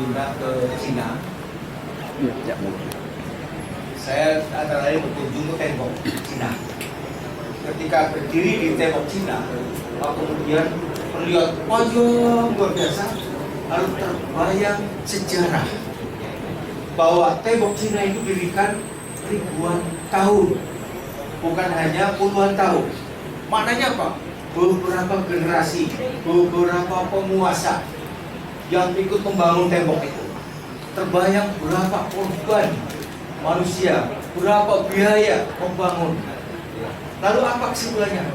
diundang ke Cina. Ya, Saya antara lain berkunjung ke tembok Cina. Ketika berdiri di tembok Cina, kemudian melihat panjang luar biasa, lalu terbayang sejarah bahwa tembok Cina itu didirikan ribuan tahun, bukan hanya puluhan tahun. Maknanya apa? Beberapa generasi, beberapa penguasa yang ikut membangun tembok itu. Terbayang berapa korban manusia, berapa biaya membangun. Lalu apa kesimpulannya?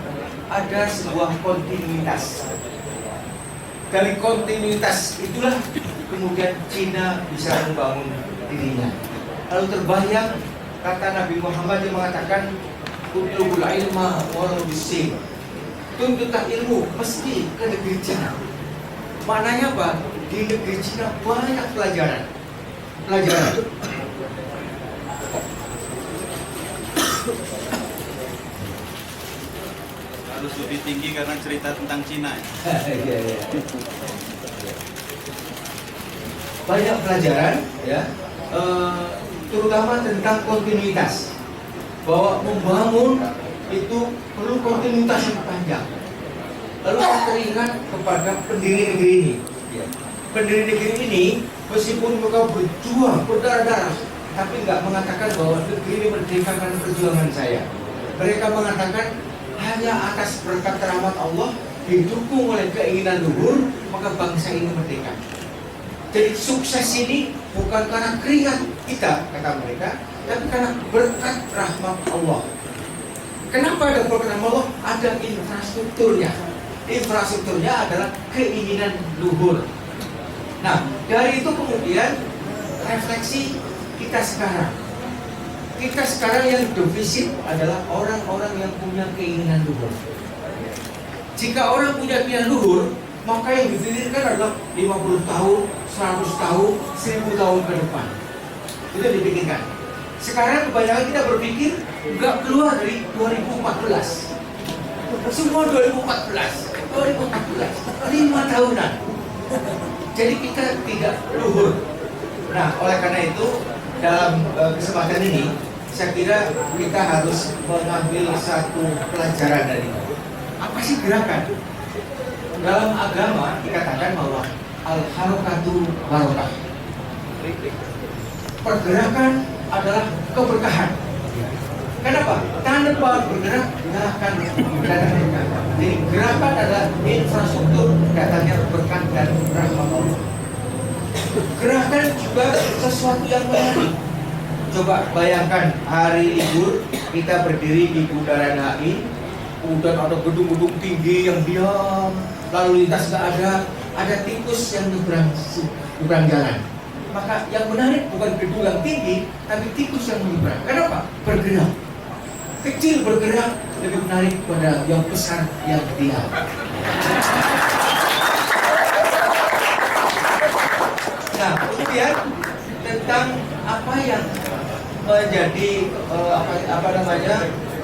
Ada sebuah kontinuitas. Dari kontinuitas itulah kemudian Cina bisa membangun dirinya. Lalu terbayang kata Nabi Muhammad yang mengatakan utlubul ilma walau bising. Tuntutlah ilmu mesti ke negeri Cina. Maknanya apa? Di negeri Cina banyak pelajaran. Harus lebih tinggi karena cerita tentang Cina. Iya. Banyak pelajaran, ya, terutama tentang kontinuitas. Bahwa membangun itu perlu kontinuitas yang panjang. Lalu saya teringat kepada pendiri negeri ini. Pendiri negeri ini meskipun mereka berjuang berdarah-darah, tapi nggak mengatakan bahwa negeri ini merdeka karena perjuangan saya. Mereka mengatakan hanya atas berkat rahmat Allah didukung oleh keinginan luhur, maka bangsa ini merdeka. Jadi sukses ini bukan karena keringat kita, kata mereka, tapi karena berkat rahmat Allah. Kenapa ada berkat rahmat Allah? Ada infrastrukturnya. Infrastrukturnya adalah keinginan luhur. Nah, dari itu kemudian refleksi kita sekarang. Kita sekarang yang defisit adalah orang-orang yang punya keinginan luhur. Jika orang punya keinginan luhur, maka yang dipikirkan adalah 50 tahun, 100 tahun, 1000 tahun ke depan. Itu dipikirkan. Sekarang kebanyakan kita berpikir nggak keluar dari 2014. Semua 2014, 5 tahunan. Jadi kita tidak luhur. Nah, oleh karena itu dalam kesempatan ini saya kira kita harus mengambil satu pelajaran dari itu. Apa sih gerakan? Dalam agama dikatakan bahwa al-harakatu barokah. Pergerakan adalah keberkahan. Kenapa? Tanpa bergerak tidak akan datang berkah. Jadi gerakan adalah infrastruktur datangnya berkah dan rahmat Allah. Gerakan juga sesuatu yang menarik. Coba bayangkan hari libur kita berdiri di bundaran HI, kemudian ada gedung-gedung tinggi yang diam, lalu lintas nggak ada tikus yang nyebrang jalan. Maka yang menarik bukan gedung yang tinggi, tapi tikus yang menyeberang. Kenapa? Bergerak. Kecil bergerak lebih menarik pada yang besar yang diam. Nah, kemudian tentang apa yang menjadi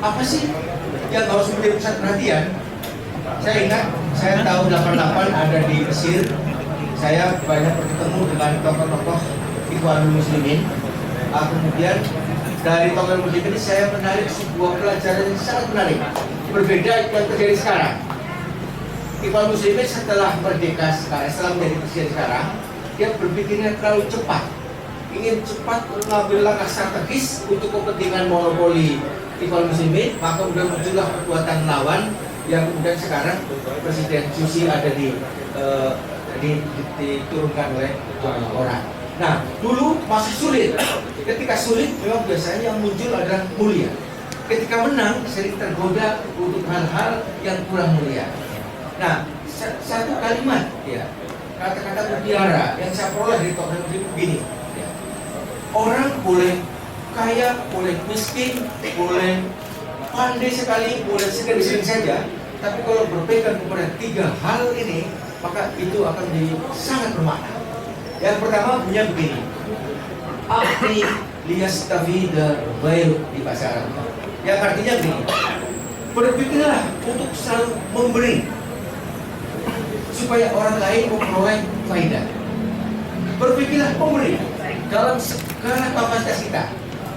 apa sih yang harus menjadi pusat perhatian? Saya ingat, saya tahun 88 ada di Mesir. Saya banyak bertemu dengan tokoh-tokoh Ikhwanul Muslimin. Kemudian dari tokoh muslim ini saya menarik sebuah pelajaran yang sangat menarik, berbeda yang terjadi sekarang. Ikhwanul Muslimin setelah merdeka sekarang, setelah menjadi presiden sekarang, dia berpikirnya terlalu cepat, ingin cepat mengambil langkah strategis untuk kepentingan monopoli Ikhwanul Muslimin, maka kemudian muncullah kekuatan lawan yang kemudian sekarang Presiden Susi ada diturunkan oleh orang. Nah, dulu masih sulit. Ketika sulit, memang biasanya yang muncul adalah mulia. Ketika menang, sering tergoda untuk hal-hal yang kurang mulia. Nah, satu kalimat, ya, kata-kata mutiara yang saya peroleh dari tokoh muslim begini. Ya. Orang boleh kaya, boleh miskin, boleh pandai sekali, boleh sedang saja, tapi kalau berpegang kepada 3 hal ini, maka itu akan menjadi sangat bermakna. Yang pertama punya begini, akhi liyastafida ghairu di bahasa Arab. Yang artinya begini, berpikirlah untuk selalu memberi supaya orang lain memperoleh faidah. berpikirlah memberi dalam segala kapasitas kita.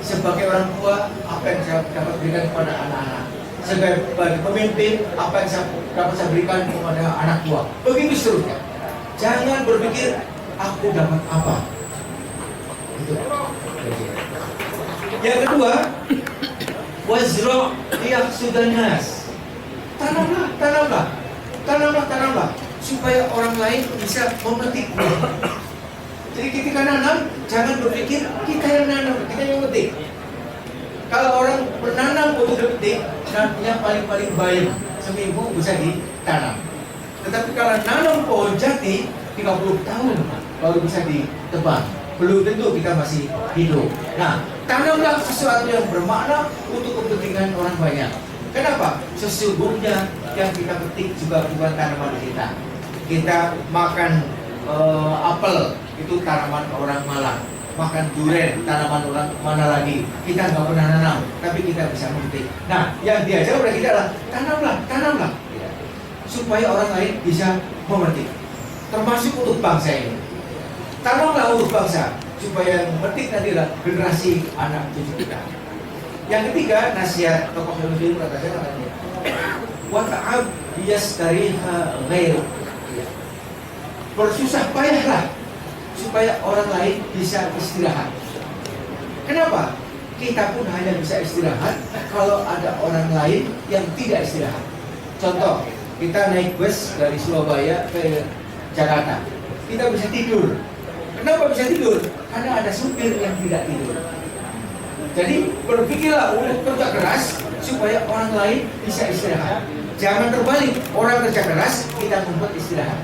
Sebagai orang tua, apa yang saya dapat berikan kepada anak-anak. Sebagai pemimpin, apa yang dapat saya berikan kepada anak tua. Begitu seterusnya. Jangan berpikir aku dapat apa. Itu. Yang kedua, wazra' yahsudanas. Tanamlah supaya orang lain bisa memetik. Jadi ketika nanam, jangan berpikir kita yang nanam, kita yang memetik. Kalau orang menanam untuk dipetik, nantinya paling baik seminggu bisa ditanam. Tetapi kalau nanam pohon jati 30 tahun baru bisa ditebang. Belum tentu kita masih hidup. Nah, tanamlah sesuatu yang bermakna untuk kepentingan orang banyak. Kenapa? Sesungguhnya yang kita petik juga bukan tanaman kita. Kita makan apel, itu tanaman orang Malang. Makan durian, tanaman orang mana lagi. Kita nggak pernah nanam, tapi kita bisa memetik. Nah, yang diajar oleh kita adalah tanamlah, supaya orang lain bisa memetik. Termasuk untuk bangsa ini. Tanamlah untuk bangsa, supaya yang memetik nanti adalah generasi anak cucu kita. Yang ketiga, nasihat tokoh muslim kata saya katanya, wa ta'ab yastariha ghairu. Bersusah payahlah supaya orang lain bisa istirahat. Kenapa? Kita pun hanya bisa istirahat kalau ada orang lain yang tidak istirahat. Contoh, kita naik bus dari Surabaya ke Jakarta. Kita bisa tidur. Kenapa bisa tidur? Karena ada supir yang tidak tidur. Jadi berpikirlah untuk kerja keras supaya orang lain bisa istirahat. Jangan terbalik, orang kerja keras, kita membuat istirahat.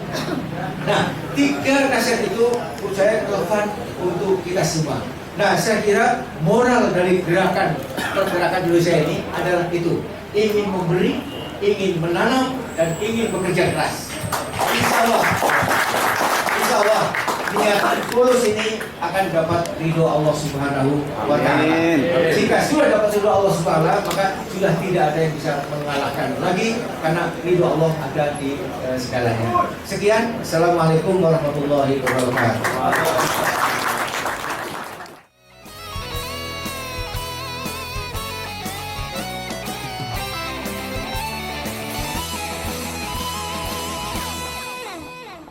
Nah, 3 nasihat itu menurut saya relevan untuk kita semua. Nah, saya kira moral dari pergerakan Indonesia ini adalah itu. Ingin memberi, ingin menanam, dan ingin bekerja keras. Insya Allah, niatan tulus ini akan dapat ridho Allah Subhanahu wa Ta'ala. Jika sudah dapat ridho Allah Subhanahu wa Ta'ala, maka sudah tidak ada yang bisa mengalahkan lagi, karena ridho Allah ada di segalanya. Sekian, Assalamualaikum warahmatullahi wabarakatuh.